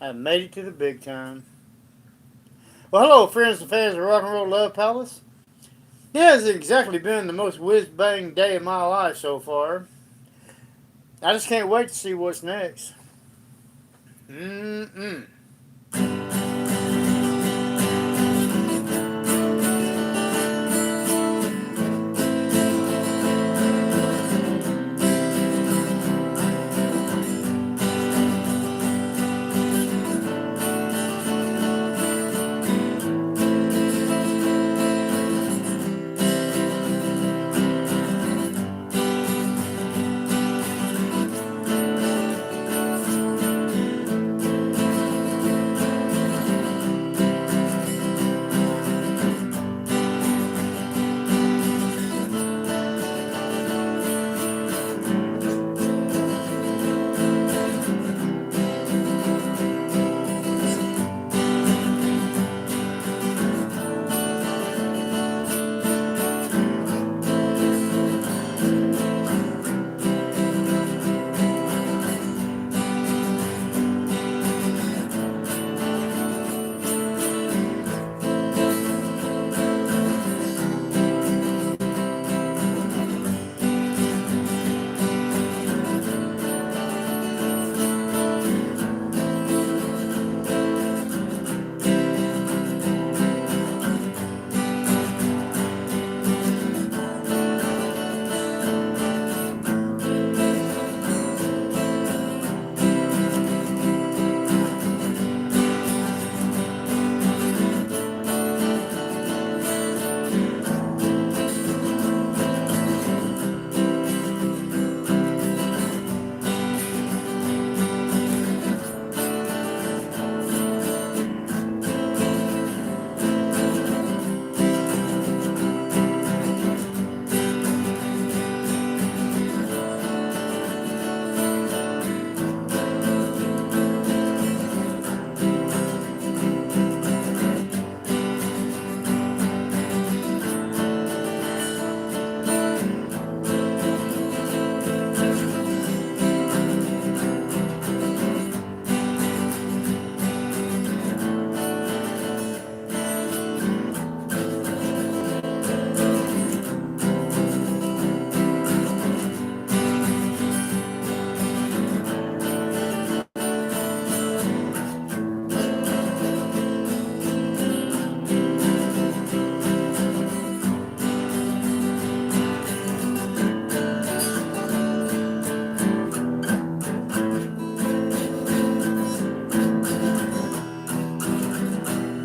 I made it to the big time. Well, hello, friends and fans of Rock and Roll Love Palace. It hasn't exactly been the most whiz bang day of my life so far. I just can't wait to see what's next. Mm-mm.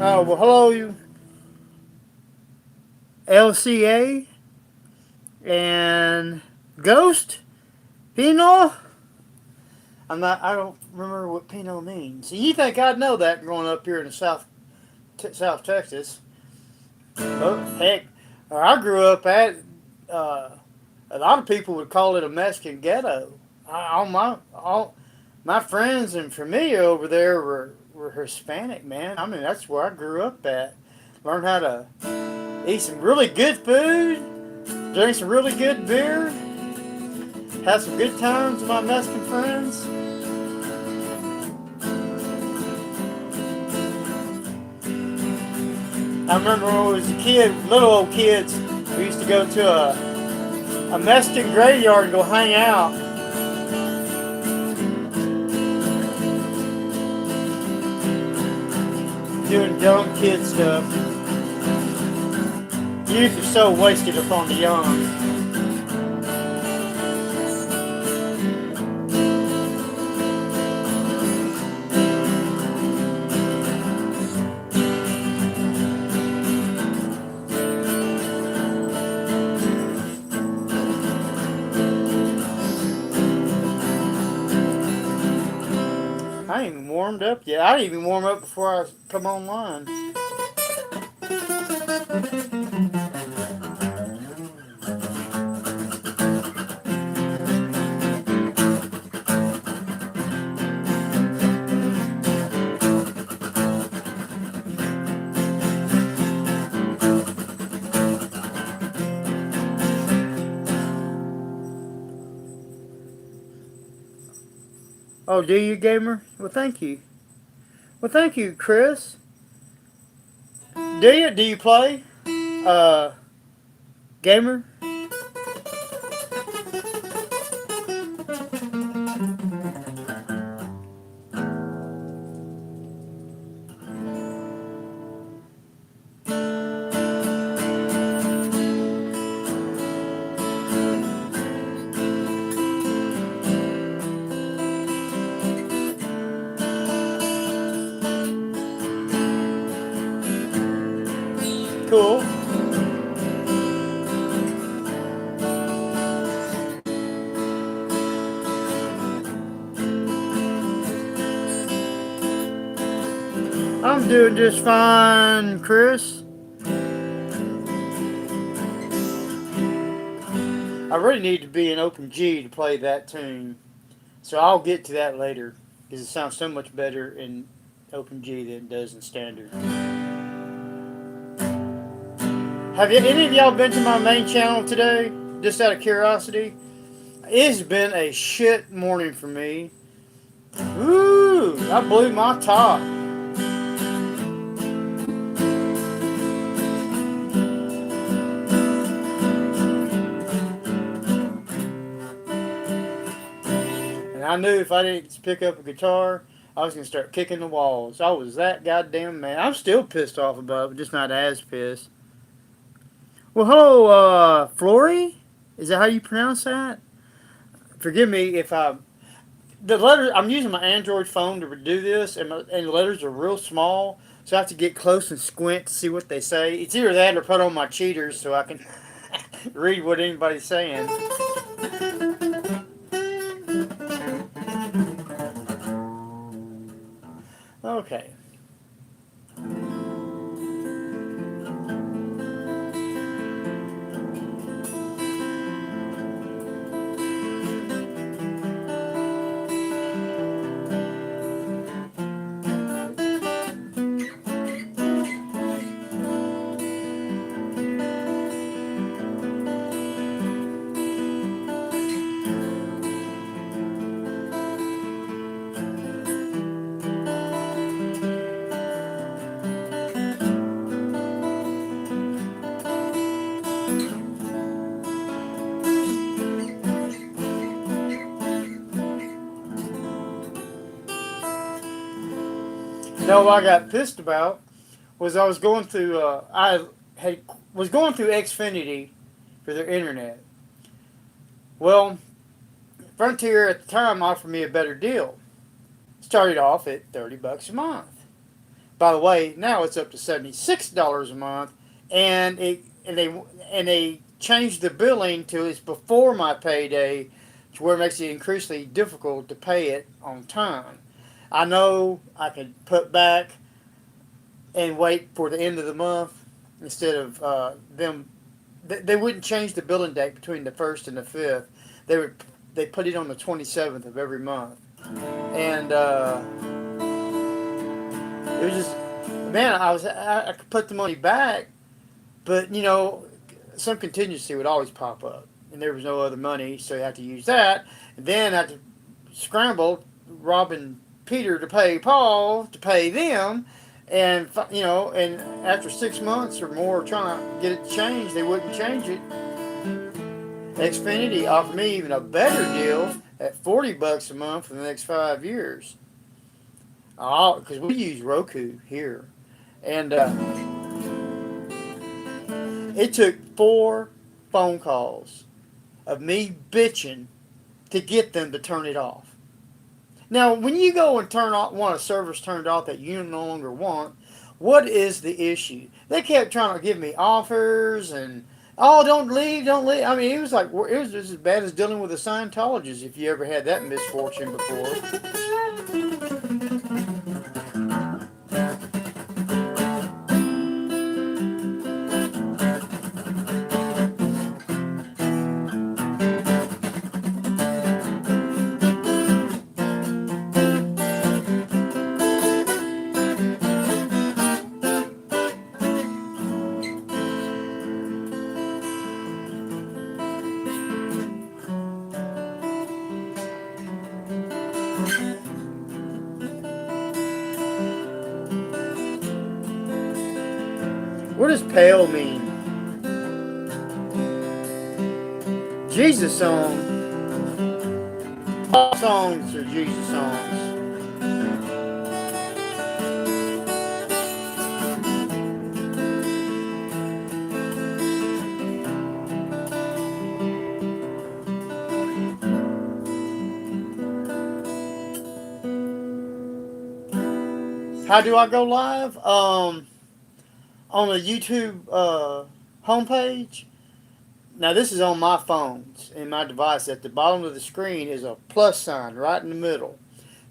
Oh, well, hello, you LCA and Ghost Pinot. I don't remember what Pinot means. You think I'd know that growing up here in the South Texas? Oh, heck, I grew up at. Uh, a lot of people would call it a Mexican ghetto. All my friends and familiar over there were Hispanic, man. I mean, that's where I grew up at. Learned how to eat some really good food, drink some really good beer, have some good times with my Mexican friends. I remember when I was a kid, little old kids, we used to go to a Mexican graveyard and go hang out. Doing dumb kid stuff. Youth is so wasted upon the young. I ain't even warmed up yet. I didn't even warm up before I come online. Oh, do you, gamer? Well, thank you. Well, thank you, Chris. Do you play? Uh, Gamer? Cool. I'm doing just fine, Chris. I really need to be in Open G to play that tune. So I'll get to that later because it sounds so much better in Open G than it does in standard. Have you, any of y'all been to my main channel today? Just out of curiosity? It's been a shit morning for me. Woo! I blew my top. And I knew if I didn't pick up a guitar, I was going to start kicking the walls. I was that goddamn mad. I'm still pissed off about it, but just not as pissed. Well, hello, Flory? Is that how you pronounce that? Forgive me if I. The letters. I'm using my Android phone to do this, and the letters are real small, so I have to get close and squint to see what they say. It's either that or put on my cheaters so I can read what anybody's saying. Okay. No, what I got pissed about was I was going through. I had was going through Xfinity for their internet. Well, Frontier at the time offered me a better deal. Started off at $30 a month. By the way, now it's up to $76 a month, and they changed the billing to it's before my payday, to where it makes it increasingly difficult to pay it on time. I know I could put back and wait for the end of the month instead of them. They wouldn't change the billing date between the first and the fifth. They put it on the 27th of every month, and it was just, man. I could put the money back, but some contingency would always pop up, and there was no other money, so you have to use that, and then I had to scramble, robbing Peter to pay Paul to pay them, and and after 6 months or more trying to get it changed, they wouldn't change it. Xfinity offered me even a better deal at $40 a month for the next 5 years. Because we use Roku here, and it took 4 phone calls of me bitching to get them to turn it off. Now, when you go and want a service turned off that you no longer want, what is the issue? They kept trying to give me offers and, oh, don't leave, don't leave. I mean, it was just as bad as dealing with a Scientologist if you ever had that misfortune before. What does pale mean? Jesus song. All songs are Jesus songs. How do I go live? On the YouTube homepage. Now this is on my phones and my device. At the bottom of the screen is a plus sign right in the middle.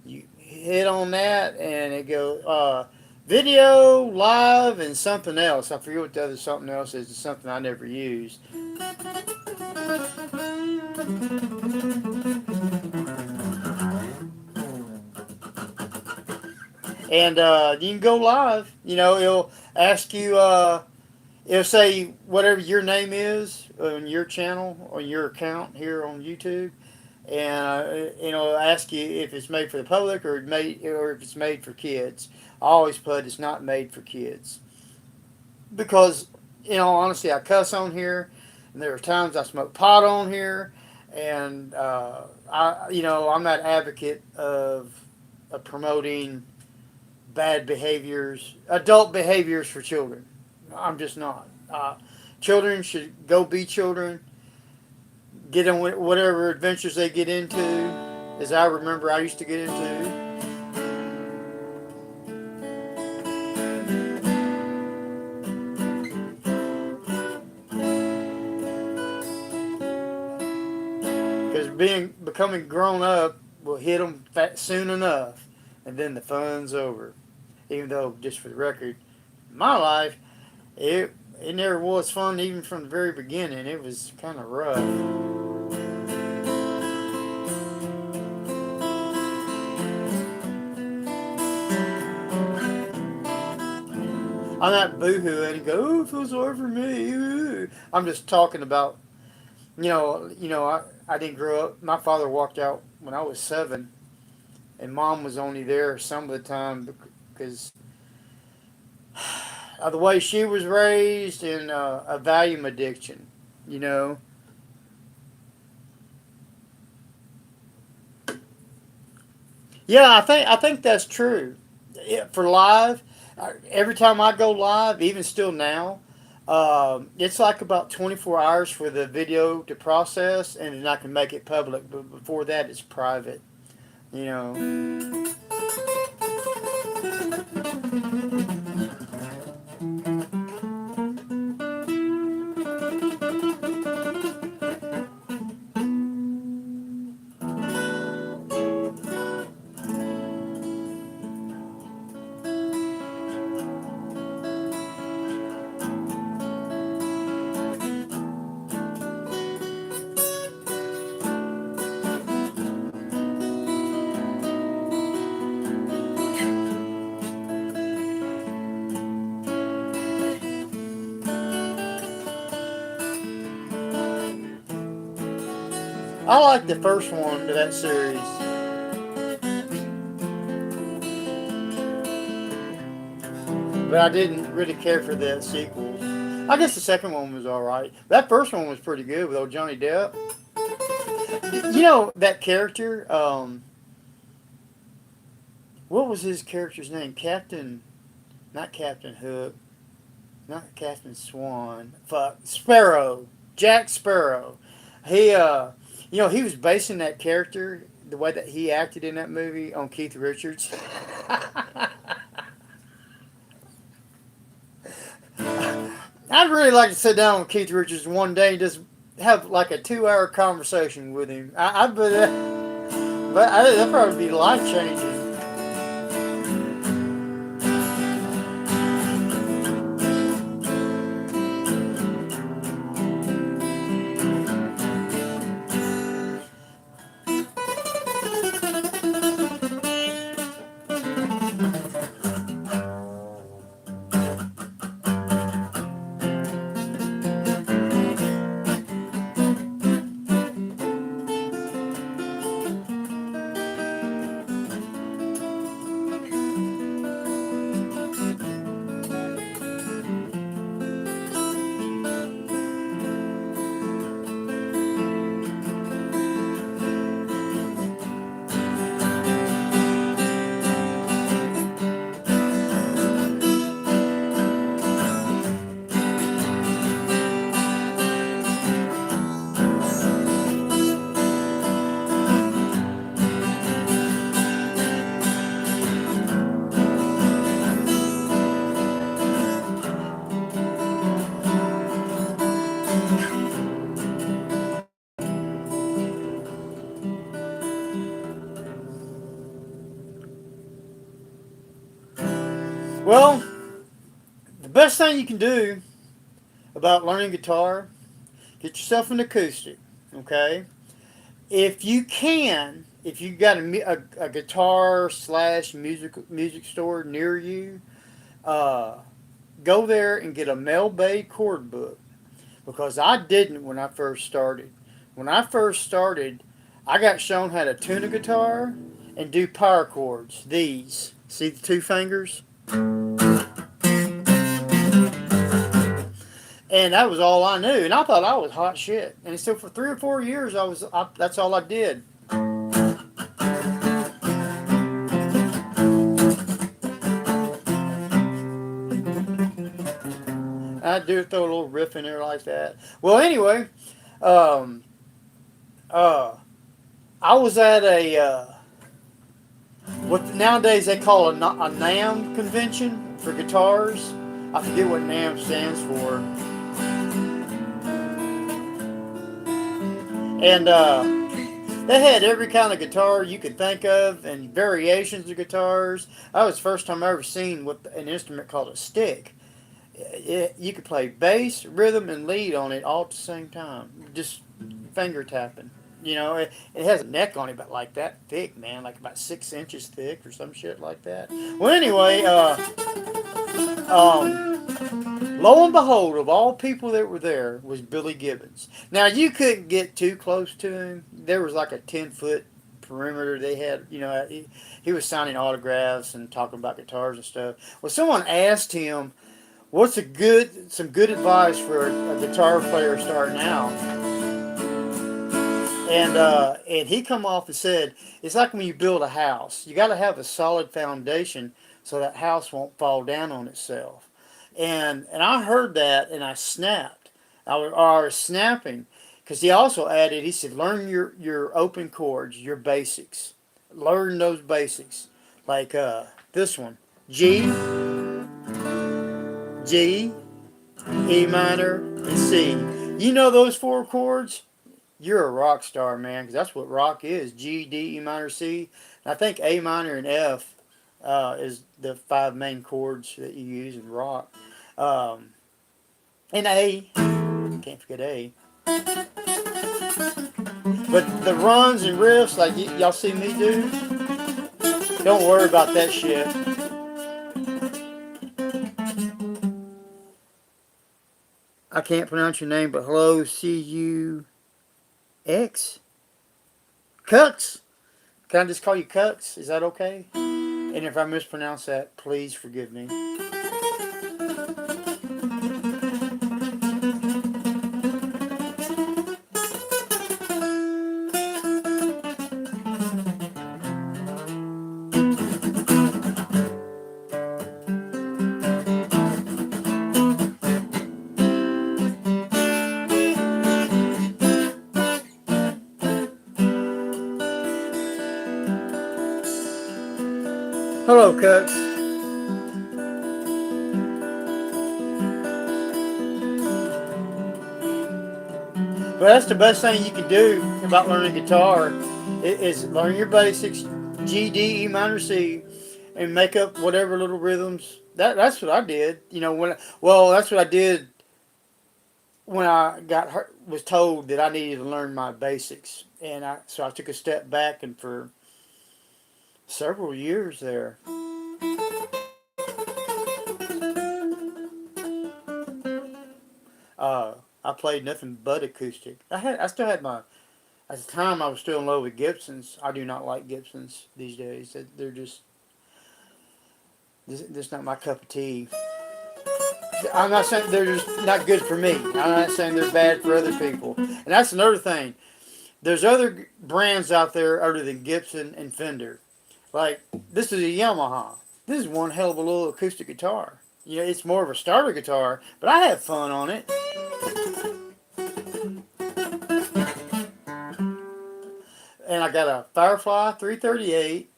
You hit on that and it goes video, live, and something else. I forget what the other something else is. It's something I never used. And you can go live. You know, it'll ask you. It'll say whatever your name is on your channel, on your account here on YouTube, and it'll ask you if it's made for the public or if it's made for kids. I always put it's not made for kids because, in all honesty, I cuss on here, and there are times I smoke pot on here, and I'm not advocate of promoting bad behaviors, adult behaviors for children. I'm just not. Children should go be children, get in whatever adventures they get into, as I remember I used to get into. Because becoming grown up will hit them soon enough, and then the fun's over. Even though, just for the record, my life, it never was fun even from the very beginning. It was kind of rough. I'm not boohooing and go, oh, it feels sorry for me. I'm just talking about, I didn't grow up. My father walked out when I was 7, and Mom was only there some of the time because of the way she was raised and a Valium addiction, you know. Yeah, I think that's true. For live, every time I go live, even still now, it's like about 24 hours for the video to process, and then I can make it public. But before that, it's private, you know. I like the first one to that series. But I didn't really care for the sequels. I guess the second one was alright. That first one was pretty good with old Johnny Depp. You know, that character, what was his character's name? Not Captain Hook, not Captain Swan. Fuck, Sparrow. Jack Sparrow. He was basing that character, the way that he acted in that movie, on Keith Richards. I'd really like to sit down with Keith Richards one day and just have like a 2-hour conversation with him. But that'd probably be life changing. Well, the best thing you can do about learning guitar, get yourself an acoustic, okay? If you can, if you got a guitar slash music store near you, uh, go there and get a Mel Bay chord book, because I didn't when I first started. When I first started, I got shown how to tune a guitar and do power chords. These, see the two fingers? And that was all I knew. And I thought I was hot shit. And so for 3 or 4 years, that's all I did. I'd do it, throw a little riff in there like that. Well, anyway, um, uh, I was at what nowadays they call a NAMM convention for guitars. I forget what NAMM stands for. And they had every kind of guitar you could think of and variations of guitars. That was the first time I ever seen what an instrument called a stick. You could play bass, rhythm, and lead on it all at the same time. Just finger tapping. It has a neck on it, but like that thick, man, like about 6 inches thick or some shit like that. Well, anyway, lo and behold, of all people that were there was Billy Gibbons. Now you couldn't get too close to him. There was like a 10-foot perimeter they had. He was signing autographs and talking about guitars and stuff. Well, someone asked him, "What's some good advice for a guitar player starting out?" And he come off and said, "It's like when you build a house. You got to have a solid foundation so that house won't fall down on itself." And I heard that and I snapped. I was snapping, because he also added. He said, "Learn your open chords, your basics. Learn those basics, like this one: G, G, E minor, and C. You know those four chords? You're a rock star, man, because that's what rock is: G, D, E minor, C. And I think A minor and F is the five main chords that you use in rock. Um, and A, can't forget A. But the runs and riffs, like y'all see me do, don't worry about that shit. I can't pronounce your name, but hello, C-U-X? Cuts? Can I just call you Cuts? Is that okay? And if I mispronounce that, please forgive me. Hello, Cuts. But that's the best thing you can do about learning guitar is learn your basics: G, D, E minor, C, and make up whatever little rhythms. That's what I did. That's what I did when I was told that I needed to learn my basics, and so I took a step back, and for several years there, I played nothing but acoustic. I still had my At the time, I was still in love with Gibsons. I do not like Gibsons these days. They're just not my cup of tea. I'm not saying they're just not good for me. I'm not saying they're bad for other people. And that's another thing. There's other brands out there other than Gibson and Fender. Like, this is a Yamaha. This is one hell of a little acoustic guitar. It's more of a starter guitar, but I have fun on it. And I got a Firefly 338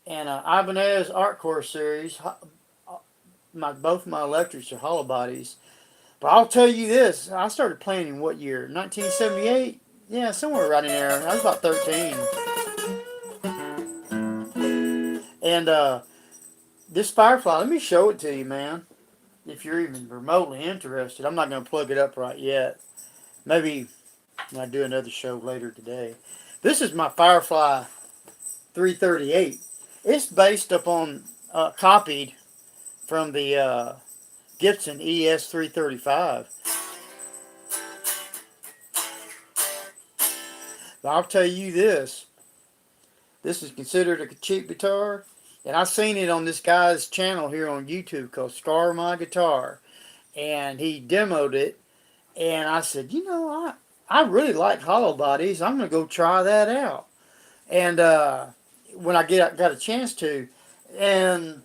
and an Ibanez Art Core series. Both my electrics are hollow bodies. But I'll tell you this: I started playing in what year? 1978. Yeah, somewhere right in there. I was about 13. And This Firefly, let me show it to you, man. If you're even remotely interested, I'm not going to plug it up right yet. Maybe when I do another show later today. This is my Firefly 338. It's based upon, copied from the Gibson ES 335. But I'll tell you this. This is considered a cheap guitar. And I seen it on this guy's channel here on YouTube called Scar My Guitar. And he demoed it. And I said, I really like hollow bodies. I'm going to go try that out. And when I got a chance to. And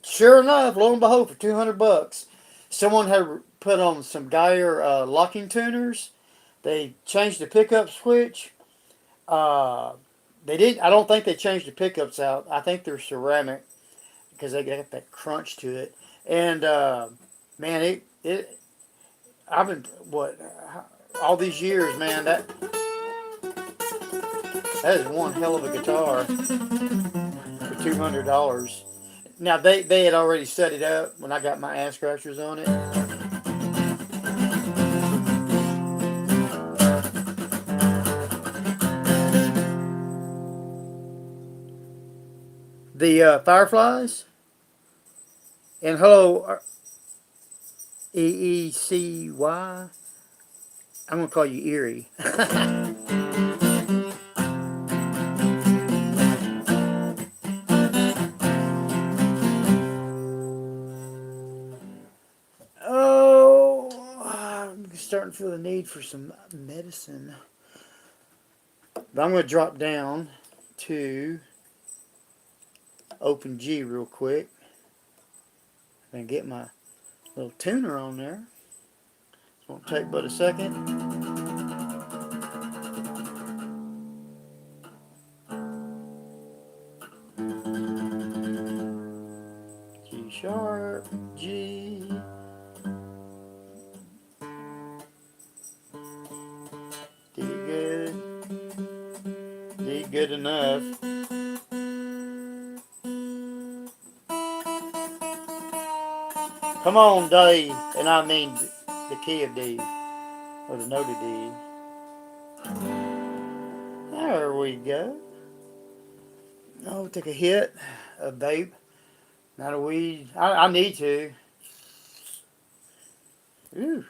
sure enough, lo and behold, for $200, someone had put on some Geyer locking tuners. They changed the pickup switch. They did. I don't think they changed the pickups out. I think they're ceramic because they got that crunch to it. And man, it. I've been all these years, man. That is one hell of a guitar for $200. Now they had already set it up when I got my ass scratchers on it. The Fireflies and hello EECY. I'm gonna call you Erie. Oh, I'm starting to feel the need for some medicine. But I'm gonna drop down to open G real quick and get my little tuner on there. It won't take but a second. G sharp, G. D good. D good enough. Come on, D, and I mean the key of D, or the note of D. There we go. Oh, take a hit of vape, not a weed. I need to. Ooh.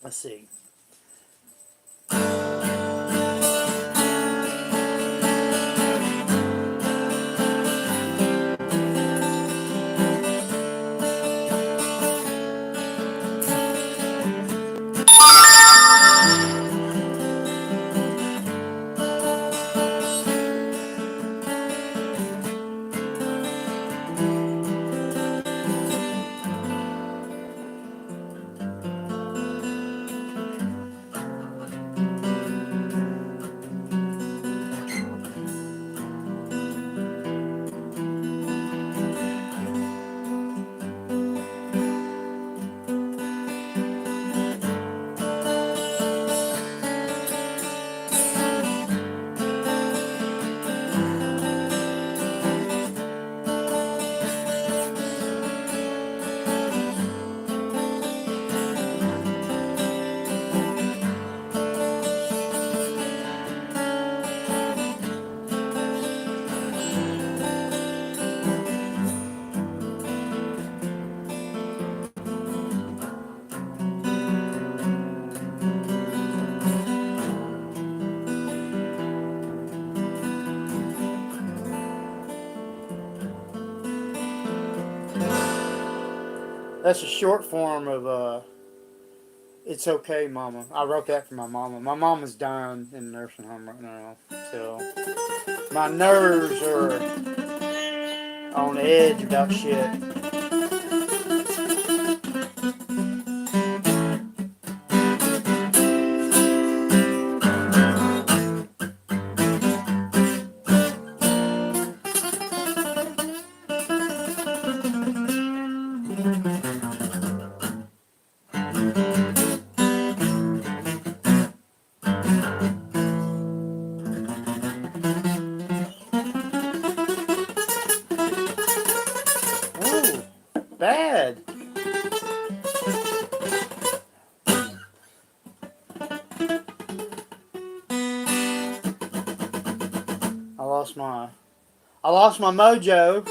Let's see. That's a short form of "It's Okay, Mama." I wrote that for my mama. My mama's dying in the nursing home right now, so my nerves are on edge about shit. I lost my mojo.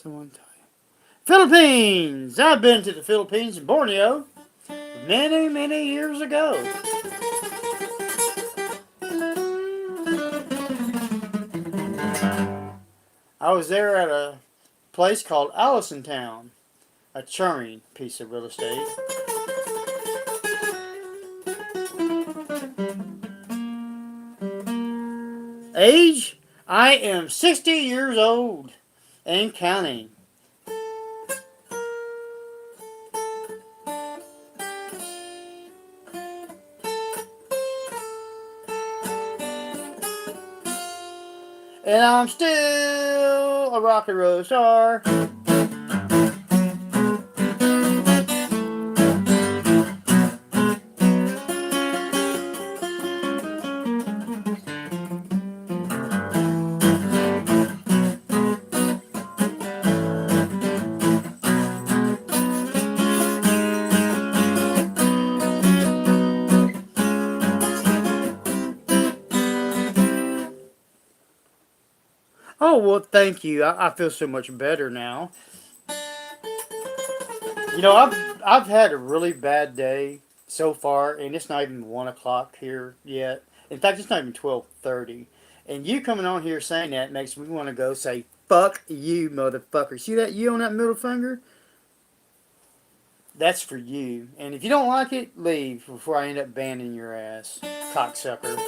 Someone tell you. Philippines! I've been to the Philippines and Borneo many, many years ago. I was there at a place called Allison Town, a charming piece of real estate. Age? I am 60 years old and counting. And I'm still a rock and roll star. Oh, well, thank you. I feel so much better now. You know, I've had a really bad day so far, and it's not even 1 o'clock here yet. In fact, it's not even 12:30. And you coming on here saying that makes me want to go say, "Fuck you, motherfucker." See that you on that middle finger? That's for you. And if you don't like it, leave before I end up banning your ass, cocksucker.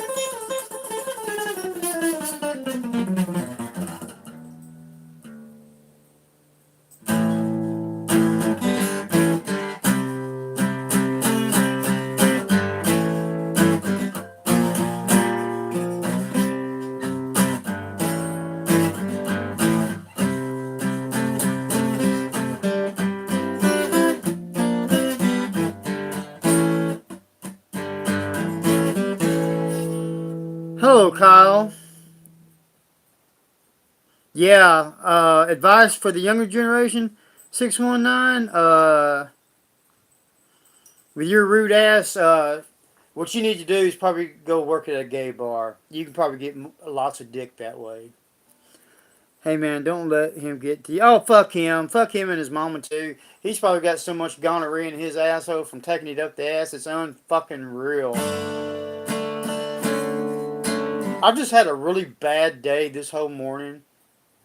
Hello, Kyle. Yeah, advice for the younger generation, 619. With your rude ass, what you need to do is probably go work at a gay bar. You can probably get lots of dick that way. Hey man, don't let him get to you. Oh, fuck him. Fuck him and his mama too. He's probably got so much gonorrhea in his asshole from taking it up the ass. It's unfucking real. I've just had a really bad day this whole morning.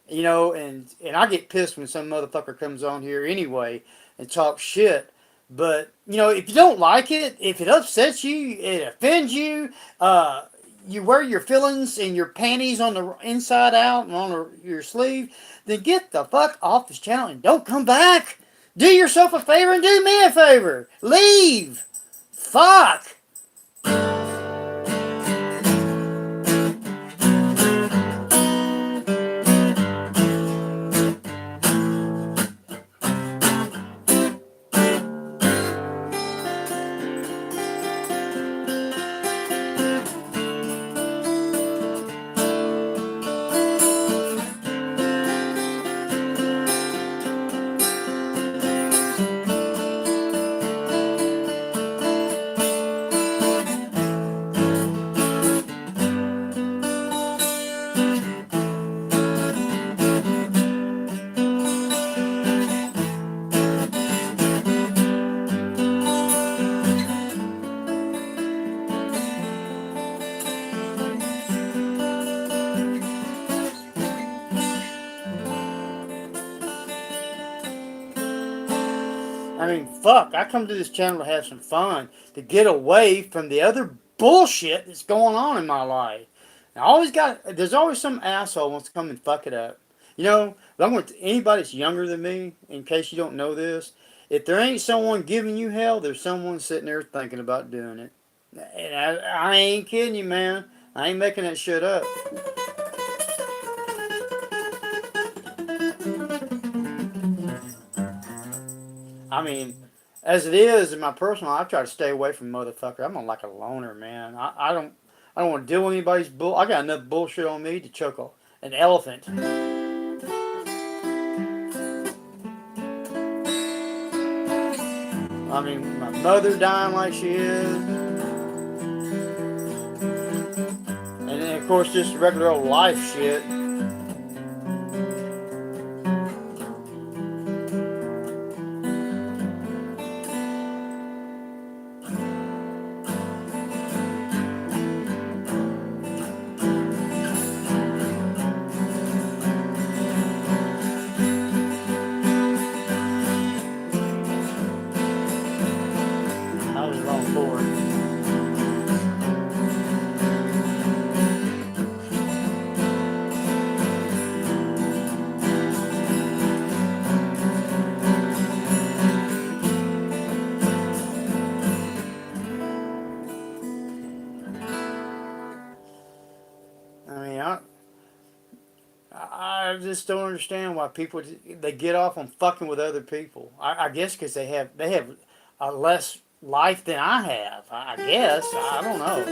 You know, and I get pissed when some motherfucker comes on here anyway and talks shit. But you know, if you don't like it, if it upsets you, it offends you, you wear your feelings and your panties on the inside out and on your sleeve, then get the fuck off this channel and don't come back. Do yourself a favor and do me a favor. Leave. Fuck. I mean, fuck, I come to this channel to have some fun, to get away from the other bullshit that's going on in my life. There's always some asshole wants to come and fuck it up. You know, I'm going to anybody that's younger than me, in case you don't know this, if there ain't someone giving you hell, there's someone sitting there thinking about doing it. And I ain't kidding you, man. I ain't making that shit up. I mean, as it is in my personal, I try to stay away from motherfucker. I'm like a loner, man. I don't want to deal with anybody's bull. I got enough bullshit on me to choke an elephant. I mean, my mother dying like she is, and then of course just regular old life shit. I was wrong for it. I mean, I just don't understand why people they get off on fucking with other people. I guess because they have a less life than I have. I guess I don't know.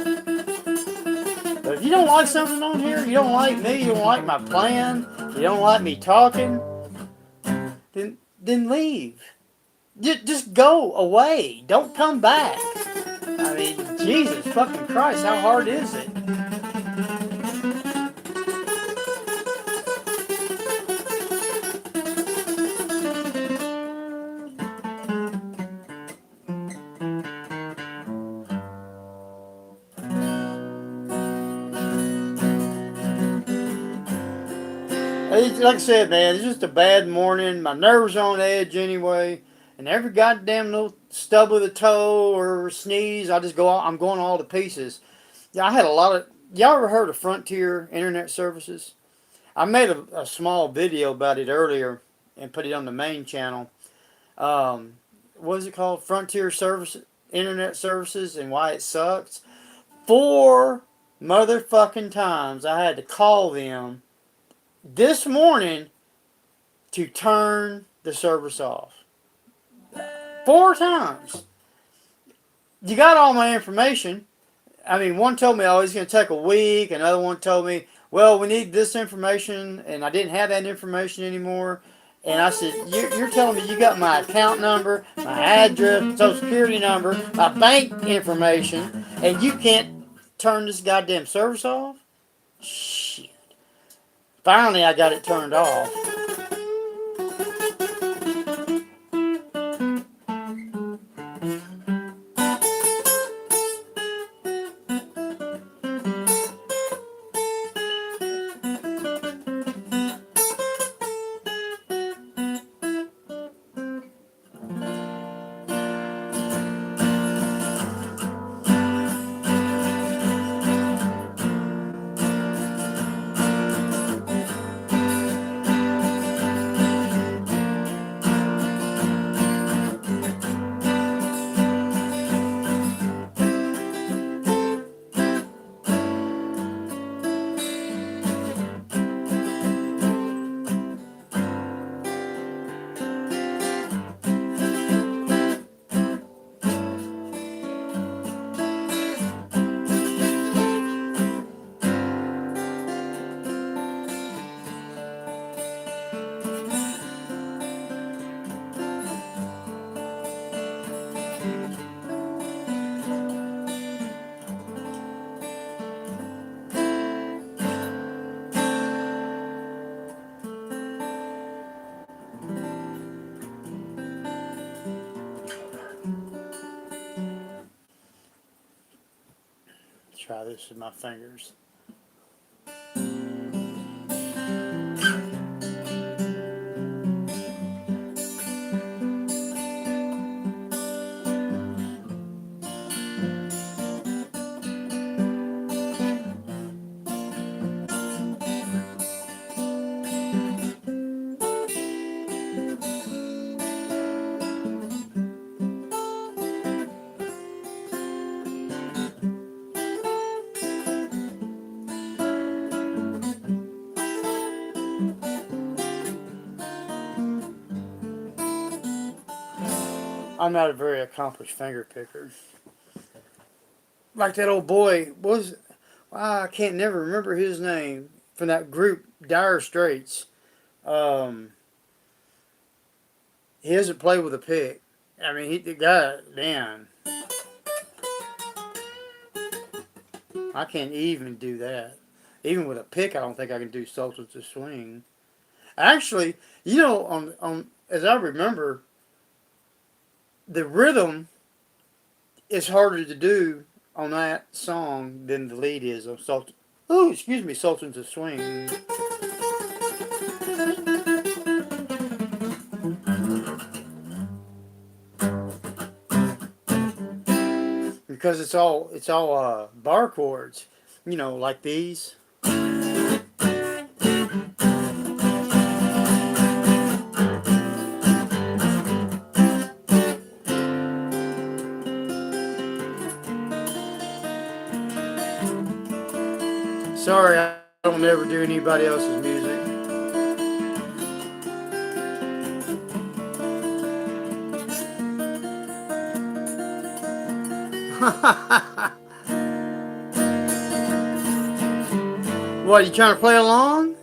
But if you don't like something on here, you don't like me, you don't like my plan, you don't like me talking, then leave. Just go away. Don't come back. I mean, Jesus fucking Christ, how hard is it? Like I said, man, it's just a bad morning. My nerves are on edge anyway. And every goddamn little stub of the toe or sneeze, I'm going all to pieces. Yeah, I had a lot of. Y'all ever heard of Frontier Internet Services? I made a small video about it earlier and put it on the main channel. What is it called? Frontier Service Internet Services and why it sucks. 4 motherfucking times I had to call them this morning to turn the service off. 4 times. You got all my information. I mean, one told me, oh, it's going to take a week. Another one told me, well, we need this information, and I didn't have that information anymore. And I said, you're telling me you got my account number, my address, social security number, my bank information, and you can't turn this goddamn service off? Shit. Finally, I got it turned off. Try this with my fingers. I'm not a very accomplished finger picker. Like that old boy was, I can't never remember his name from that group Dire Straits. Um, he doesn't play with a pick. I mean, the guy, man, I can't even do that. Even with a pick, I don't think I can do Sultans to Swing. Actually, on as I remember, the rhythm is harder to do on that song than the lead is on Sultan. Oh, excuse me, Sultans of Swing. Because it's all bar chords, like these. Sorry, I don't ever do anybody else's music. What, you trying to play along?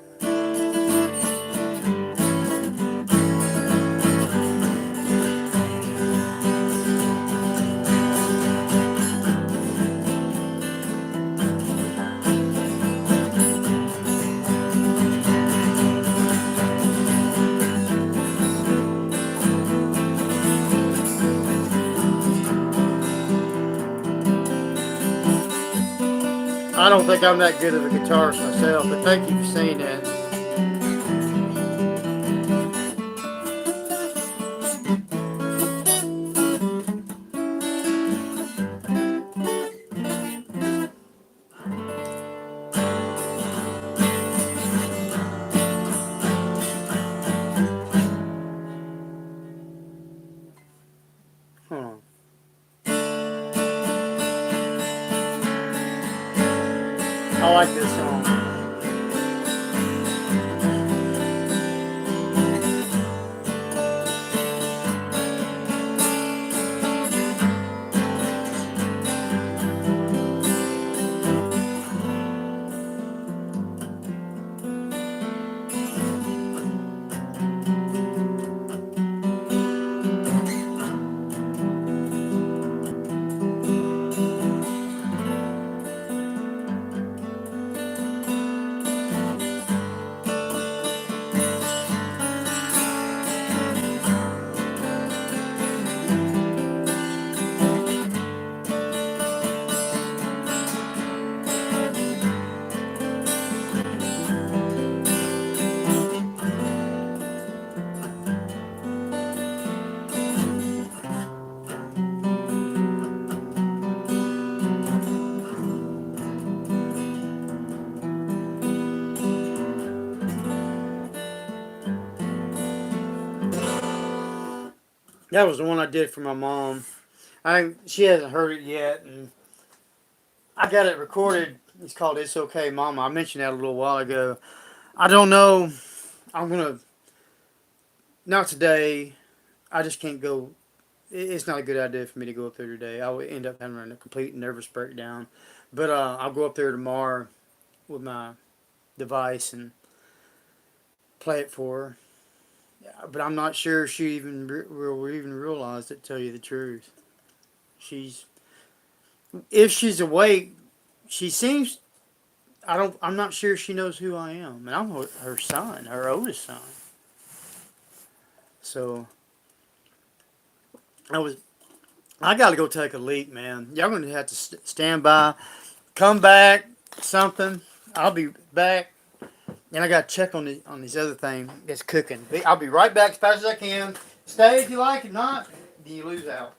I don't think I'm that good of a guitarist myself, but thank you for saying that. Huh. I like this song. That was the one I did for my mom. She hasn't heard it yet, and I got it recorded. It's called "It's Okay, Mama." I mentioned that a little while ago. I don't know. I'm gonna not today. I just can't go. It's not a good idea for me to go up there today. I would end up having a complete nervous breakdown. But I'll go up there tomorrow with my device and play it for her. But I'm not sure she even will even realize it. To tell you the truth, she's if she's awake, she seems. I don't. I'm not sure she knows who I am, and I'm her son, her oldest son. So I was. I got to go take a leak, man. Y'all gonna have to stand by, come back, something. I'll be back, and I got to check on this other thing that's cooking. I'll be right back as fast as I can. Stay if you like. If not, then you lose out.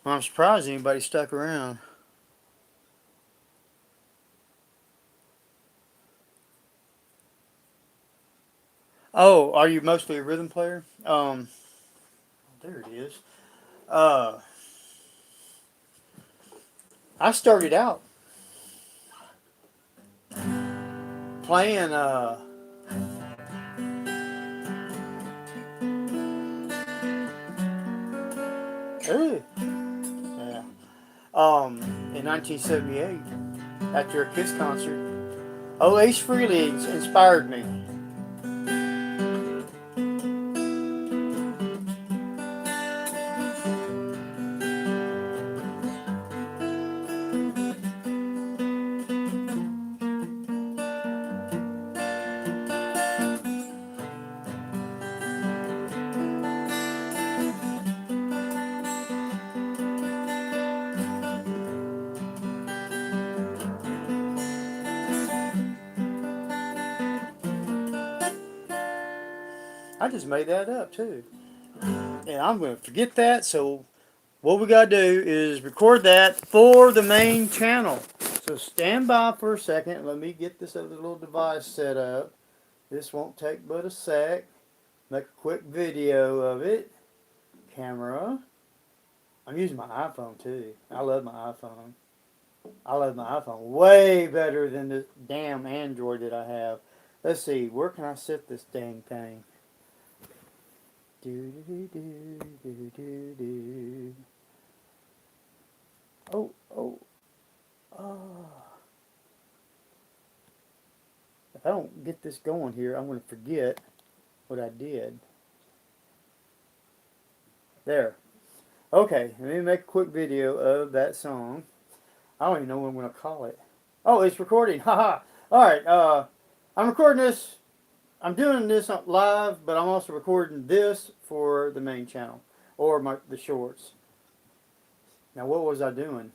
Well, I'm surprised anybody stuck around. Oh, are you mostly a rhythm player? There it is. Uh, I started out playing. Ooh, yeah. In 1978, after a Kiss concert, Ace Frehley inspired me. I just made that up too. And I'm going to forget that, so what we got to do is record that for the main channel. So stand by for a second. Let me get this other little device set up. This won't take but a sec. Make a quick video of it. Camera. I'm using my iPhone too. I love my iPhone. I love my iPhone way better than the damn Android that I have. Let's see, where can I set this dang thing? Do do do do do do. Oh, oh, oh. If I don't get this going here, I'm going to forget what I did. There. Okay, let me make a quick video of that song. I don't even know what I'm going to call it. Oh, it's recording. Haha. Alright, I'm recording this. I'm doing this live, but I'm also recording this for the main channel. Or the shorts. Now, what was I doing?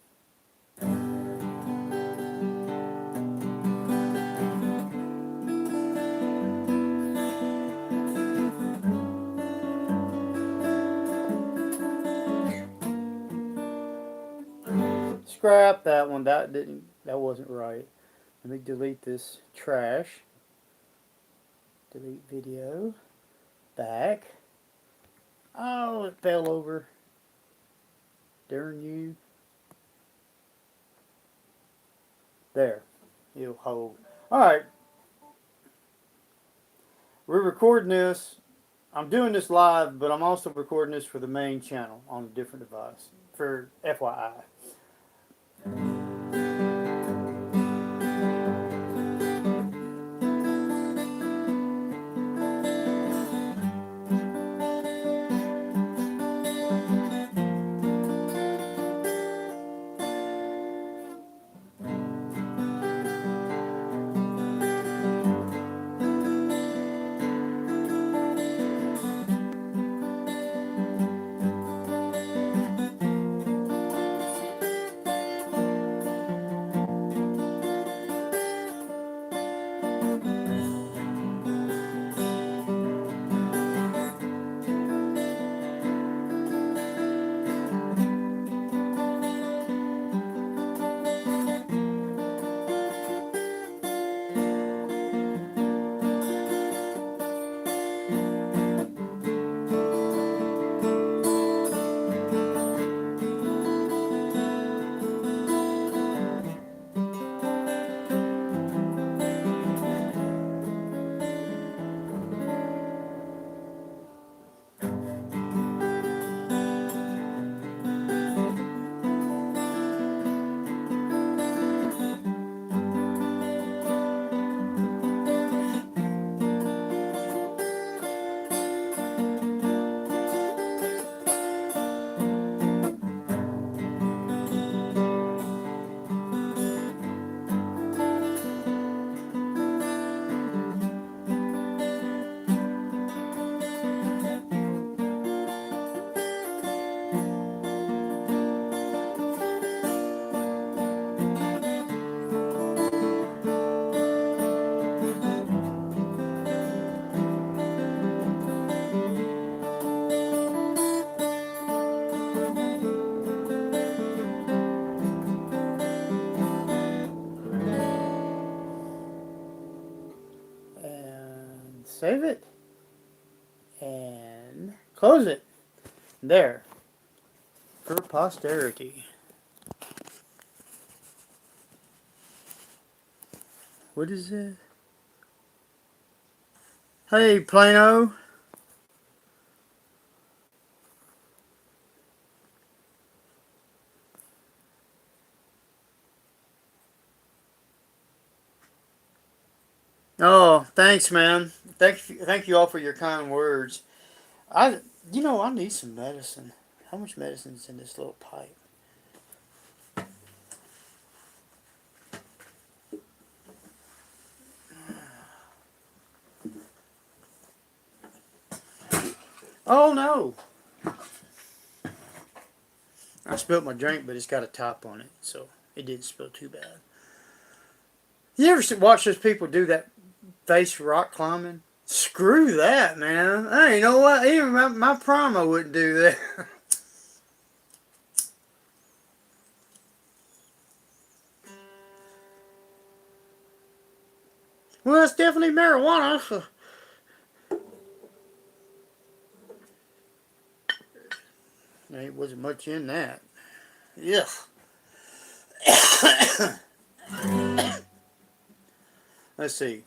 Scrap that one. That wasn't right. Let me delete this trash. Delete video. Back. Oh, it fell over. Darn you. There. It'll hold. Alright. We're recording this. I'm doing this live, but I'm also recording this for the main channel on a different device. For FYI. Save it and close it. There. For posterity. What is it? Hey, Plano. Oh, thanks, man. Thank you all for your kind words. I need some medicine. How much medicine is in this little pipe? Oh no! I spilled my drink, but it's got a top on it, so it didn't spill too bad. You ever watch those people do that face rock climbing? Screw that, man. Hey, you know what? Even my prima wouldn't do that. Well, it's definitely marijuana. So there wasn't much in that. Yeah. Let's see.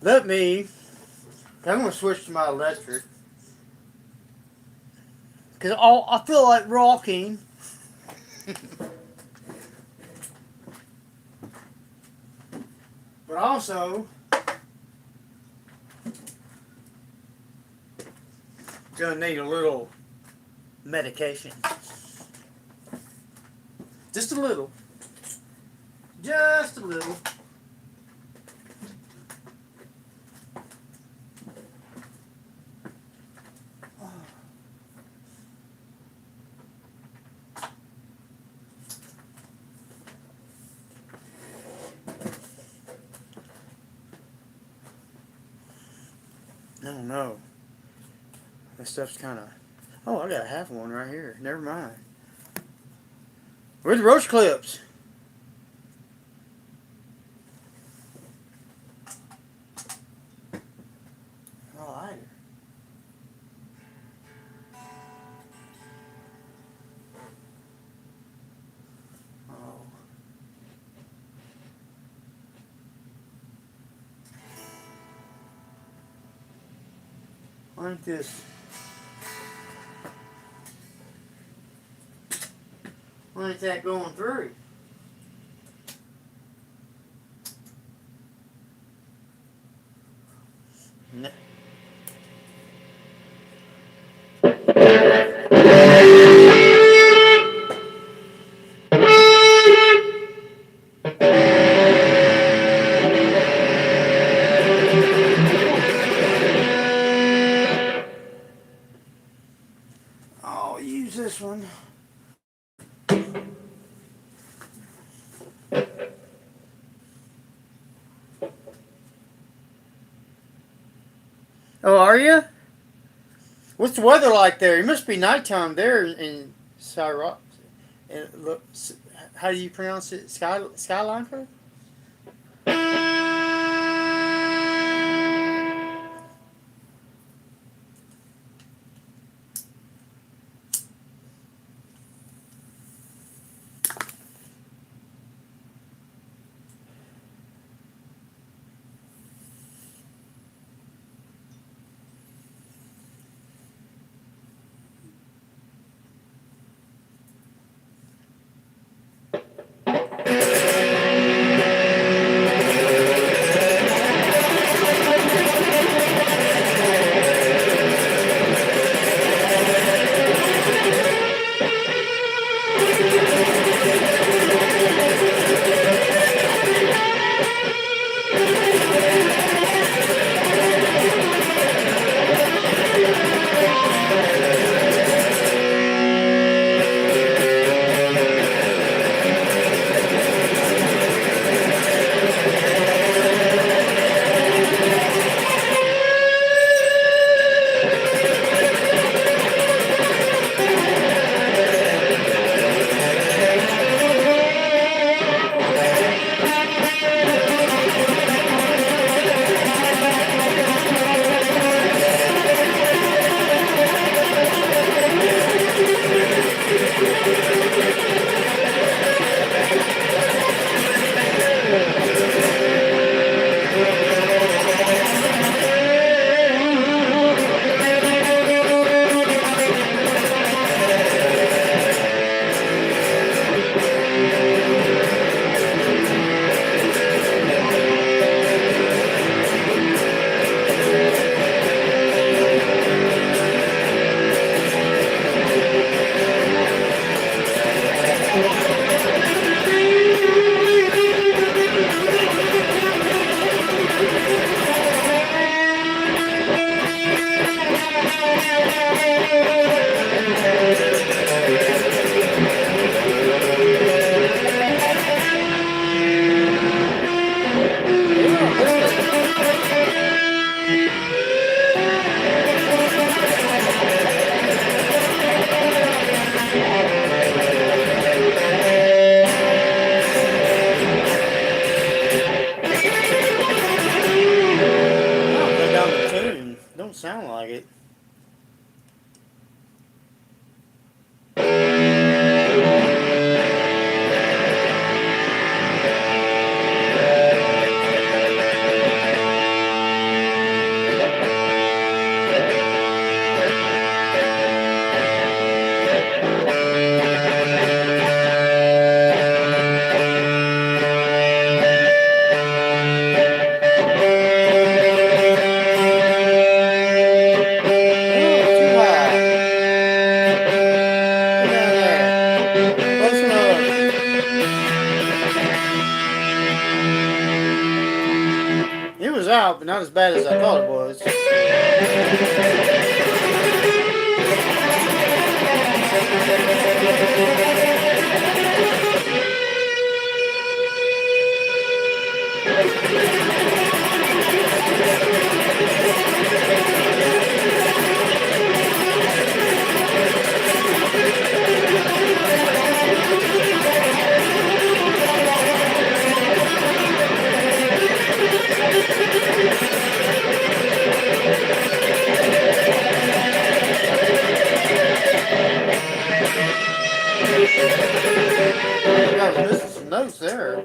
Let me. I'm going to switch to my electric. Because I feel like rocking. But also, going to need a little medication. Just a little. Just a little. I don't know. This stuff's kind of... Oh, I got a half one right here. Never mind. Where's the roach clips? Oh, lighter. Oh. Why ain't this... Why ain't that going through? No. I'll use this one. Oh, are you? What's the weather like there? It must be nighttime there in Cyrock. Look, how do you pronounce it? Skylanker? not as bad as I thought it was. I was missing some notes there.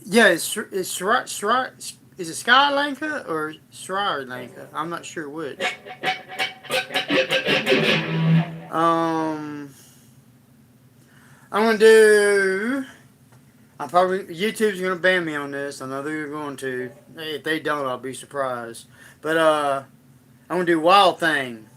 Yeah, is it Sri Lanka or Sri Lanka? I'm not sure which. Um, I'm gonna do. I'm probably YouTube's gonna ban me on this. I know they're going to. Hey, if they don't, I'll be surprised. But I'm gonna do Wild Thing.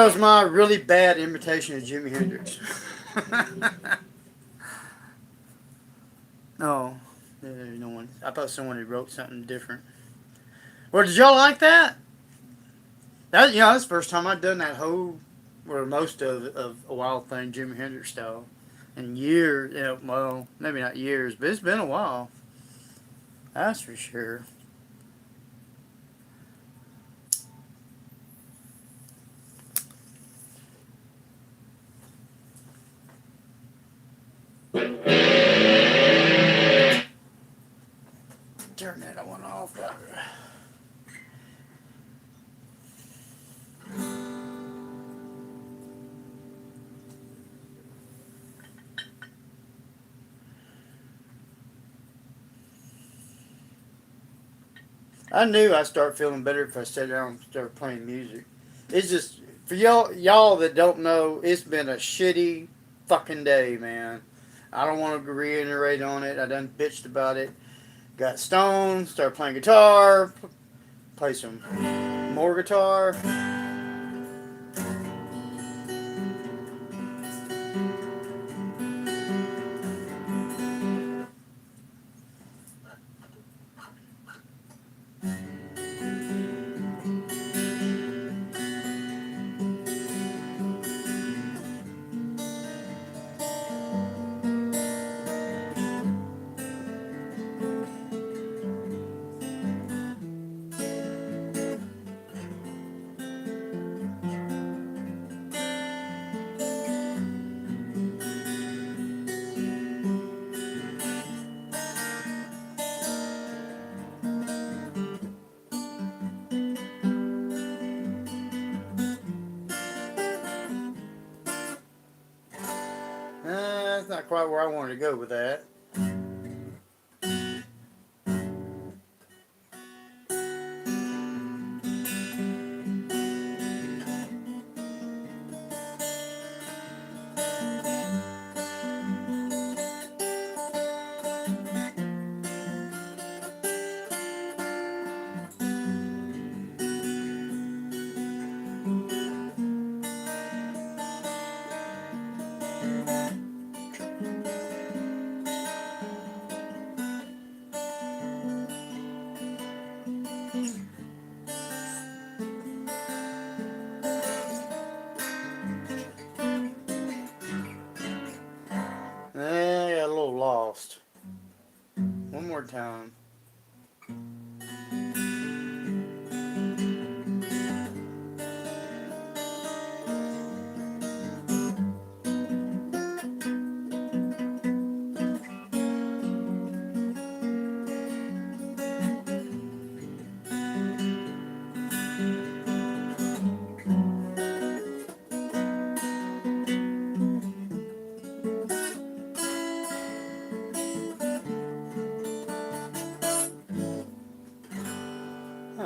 That was my really bad imitation of Jimi Hendrix. No, there's no one. I thought someone had wrote something different. Well, did y'all like that? That's the first time I've done that whole, or most of a Wild Thing Jimi Hendrix style. In years, well, maybe not years, but it's been a while. That's for sure. Turn that one off. I knew I'd start feeling better if I sat down and started playing music. It's just for y'all that don't know, it's been a shitty fucking day, man. I don't want to reiterate on it. I done bitched about it. Got stoned, started playing guitar, play some more guitar. That's not quite where I wanted to go with that. I got a little lost. One more time.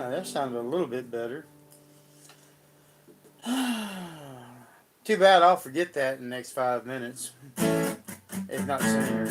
That sounded a little bit better. Too bad I'll forget that in the next 5 minutes, if not sooner.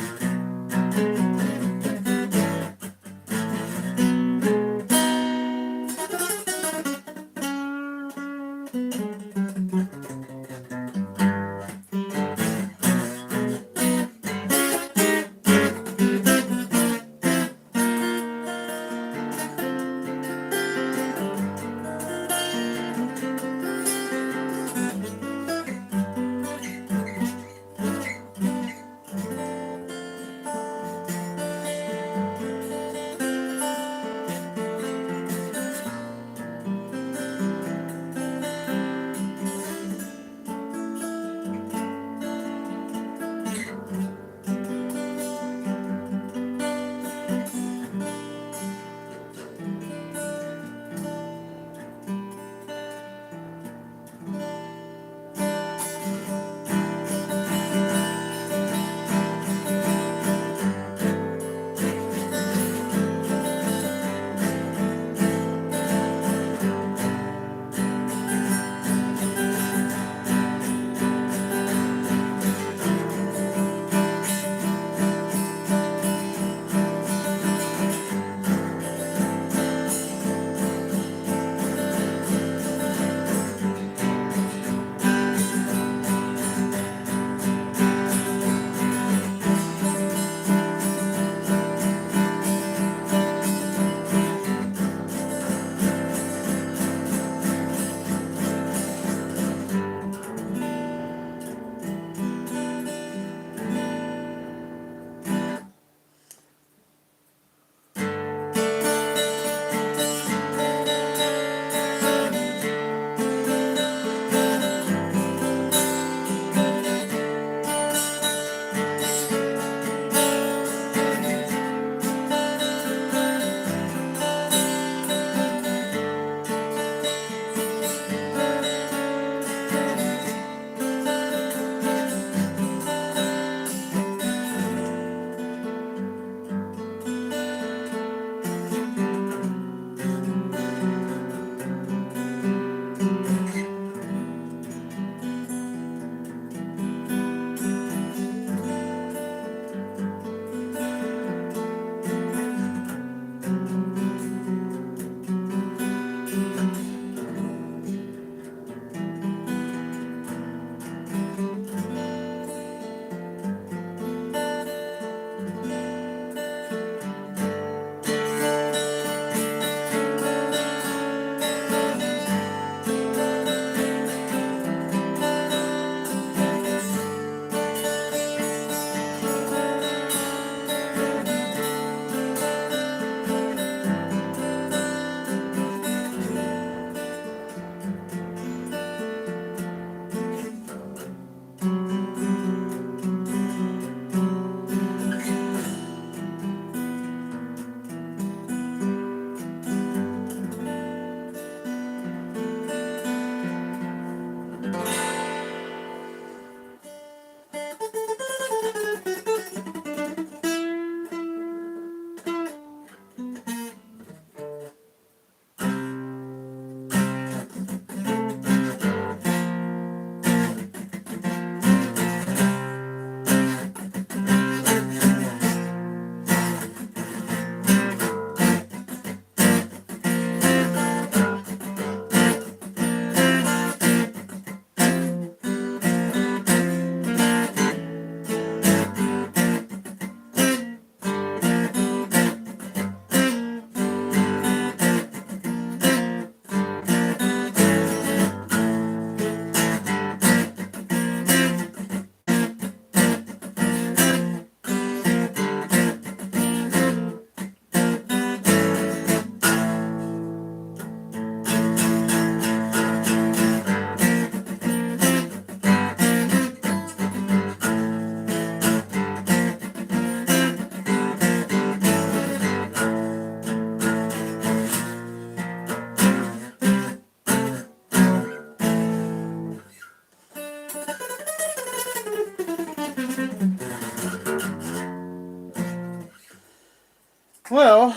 Well,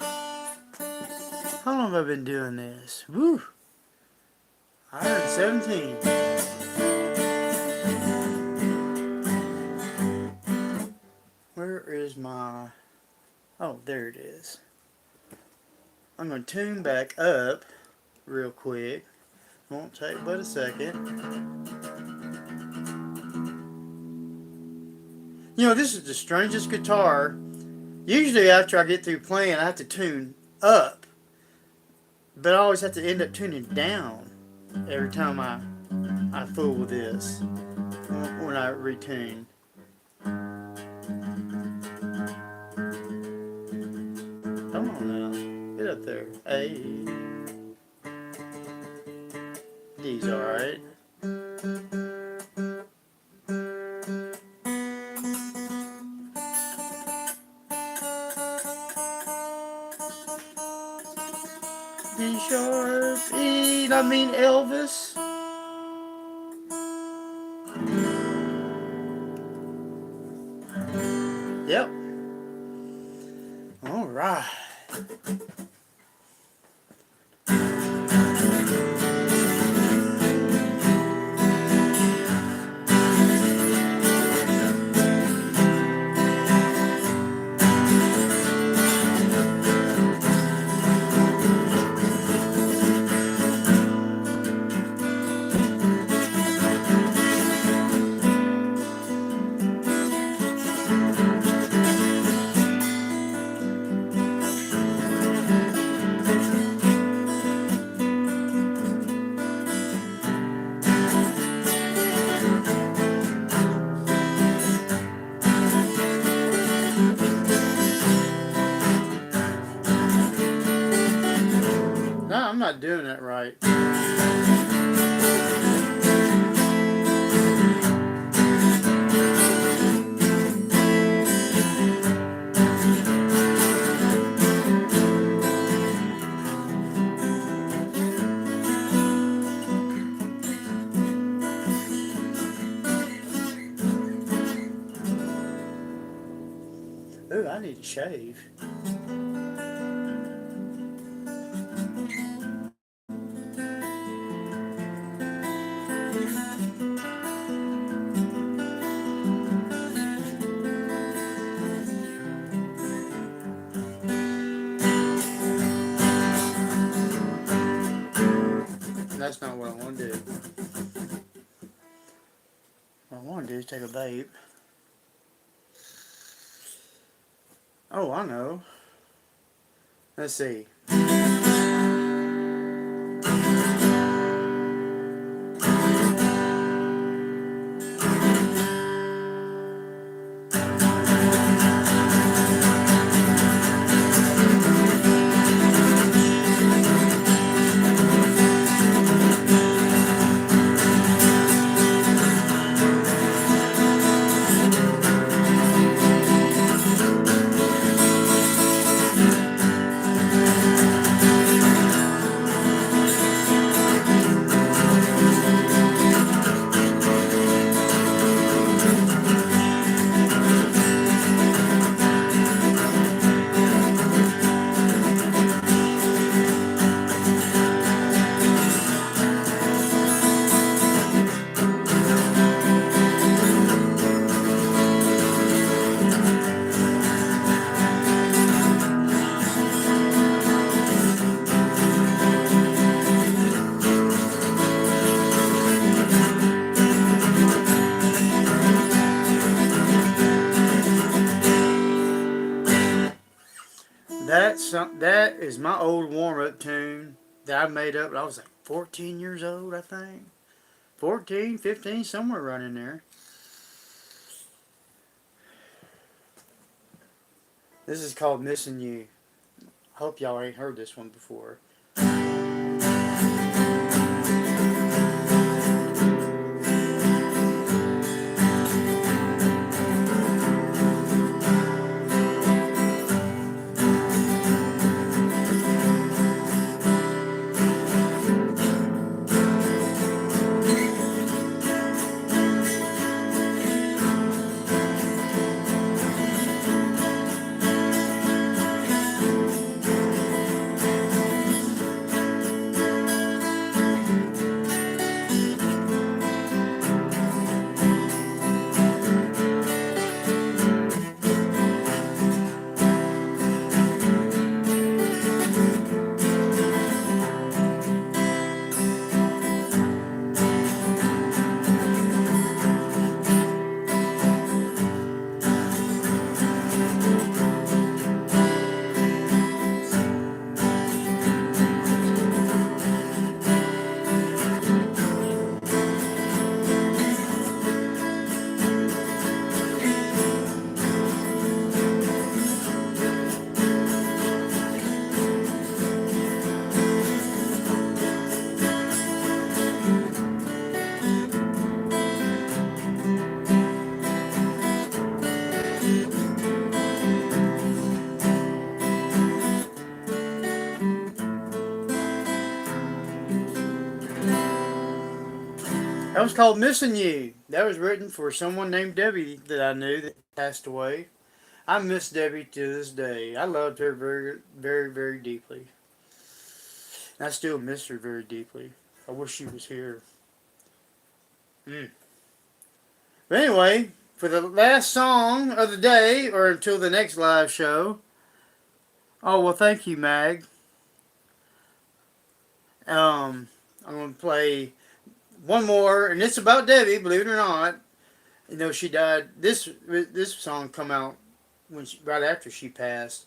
how long have I been doing this? Woo! 117. Where is my... Oh, there it is. I'm going to tune back up real quick. Won't take but a second. You know, this is the strangest guitar. Usually after I get through playing, I have to tune up. But I always have to end up tuning down every time I fool with this when I retune. Come on now. Get up there. A. D's alright. D sharp, E, I mean Elvis. Yep. All right. No, I'm not doing that right. Ooh, I need to shave. That's not what I want to do. What I want to do is take a vape. Oh, I know. Let's see. That is my old warm-up tune that I made up when I was like 14 years old, I think. 14, 15, somewhere right in there. This is called Missing You. I hope y'all ain't heard this one before. That was called Missing You. That was written for someone named Debbie that I knew that passed away. I miss Debbie to this day. I loved her very, very, very deeply. And I still miss her very deeply. I wish she was here. Mm. But anyway, for the last song of the day, or until the next live show. Oh well, thank you, Mag. I'm gonna play one more, and it's about Debbie. Believe it or not, you know she died. This song come out right after she passed.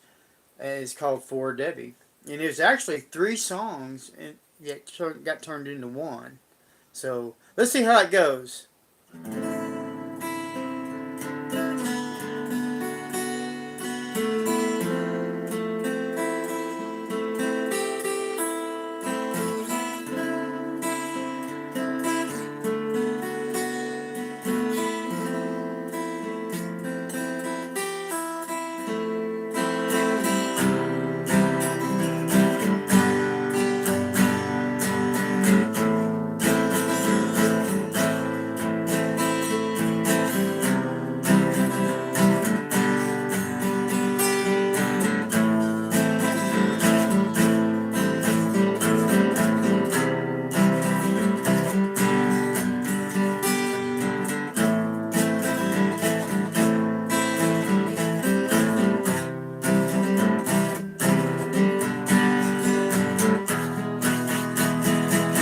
It's called For Debbie, and it was actually three songs, and it got turned into one. So let's see how it goes.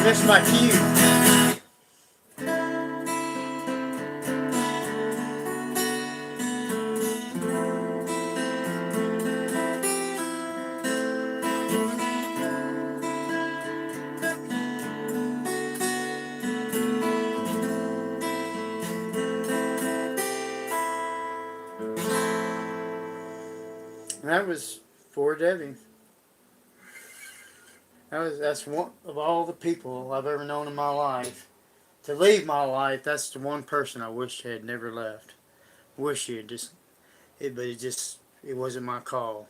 That's my cue. And that was For Debbie. That's one of all the people I've ever known in my life. To leave my life, that's the one person I wish had never left. Wish she had but it wasn't my call.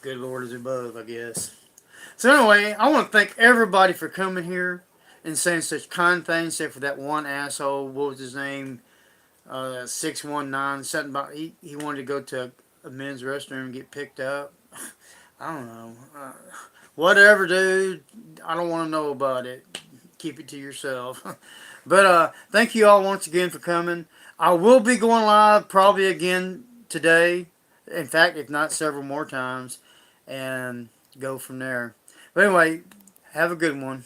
Good Lord is above, I guess. So anyway, I want to thank everybody for coming here and saying such kind things, except for that one asshole. What was his name? 619. Something about he wanted to go to a men's restroom and get picked up. I don't know. Whatever, dude. I don't want to know about it. Keep it to yourself. But thank you all once again for coming. I will be going live probably again today. In fact, if not several more times. And go from there. But anyway, have a good one.